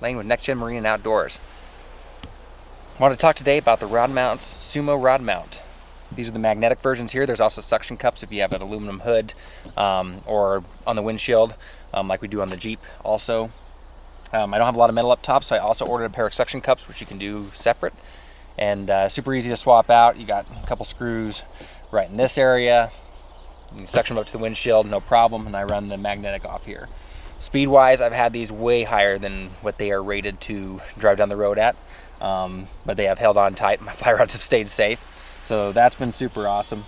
Lane with Next Gen Marine and Outdoors. I want to talk today about the RodMounts Sumo Rod Mount. These are the magnetic versions here. There's also suction cups if you have an aluminum hood or on the windshield, like we do on the Jeep also. I don't have a lot of metal up top, so I also ordered a pair of suction cups, which you can do separate. And super easy to swap out. You got a couple screws right in this area. You can suction them up to the windshield, no problem, and I run the magnetic off here. Speed-wise, I've had these way higher than what they are rated to drive down the road at, but they have held on tight. My fly rods have stayed safe, so that's been super awesome.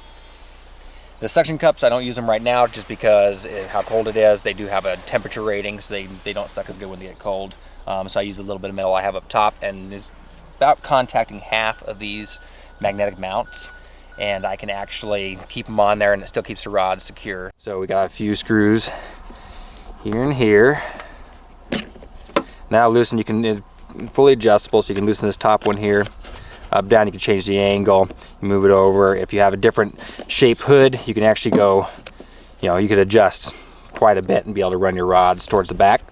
The suction cups, I don't use them right now just because how cold it is. They do have a temperature rating, so they don't suck as good when they get cold. So I use a little bit of metal I have up top, and it's about contacting half of these magnetic mounts, and I can actually keep them on there and it still keeps the rod secure. So we got a few screws here and here. Now loosen, you can, fully adjustable, so you can loosen this top one here. Up, down, you can change the angle, you move it over. If you have a different shape hood, you can actually go, you could adjust quite a bit and be able to run your rods towards the back.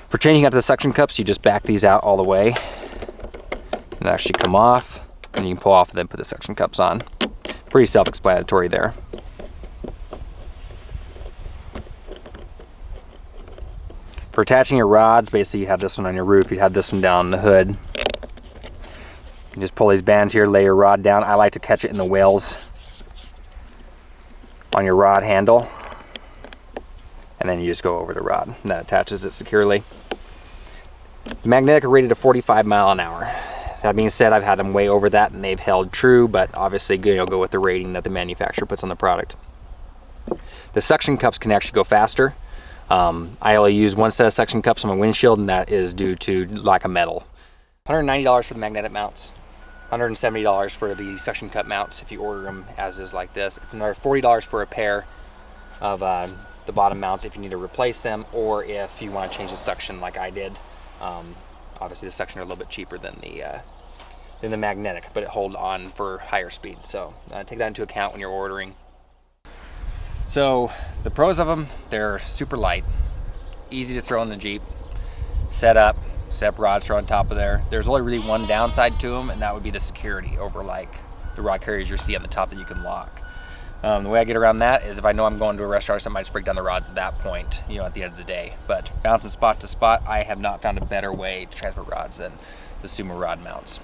For changing out to the suction cups, you just back these out all the way and actually come off, and you can pull off and then put the suction cups on. Pretty self-explanatory there. For attaching your rods, basically you have this one on your roof, you have this one down the hood. You just pull these bands here, lay your rod down. I like to catch it in the wales on your rod handle, and then you just go over the rod, and that attaches it securely. The magnetic are rated to 45 mile an hour. That being said, I've had them way over that and they've held true, but obviously go with the rating that the manufacturer puts on the product. The suction cups can actually go faster. I only use one set of suction cups on my windshield, and that is due to lack of metal. $190 for the magnetic mounts, $170 for the suction cup mounts if you order them as is like this. It's another $40 for a pair of the bottom mounts if you need to replace them, or if you want to change the suction like I did. Obviously the suction are a little bit cheaper than the magnetic, but it hold on for higher speeds, so take that into account when you're ordering. So the pros of them, they're super light, easy to throw in the Jeep, set up rods, throw on top of there. There's only really one downside to them, and that would be the security over like the rod carriers you see on the top that you can lock. The way I get around that is if I know I'm going to a restaurant or something, I just break down the rods at that point, at the end of the day. But bouncing spot to spot, I have not found a better way to transport rods than the Sumo Rod Mounts.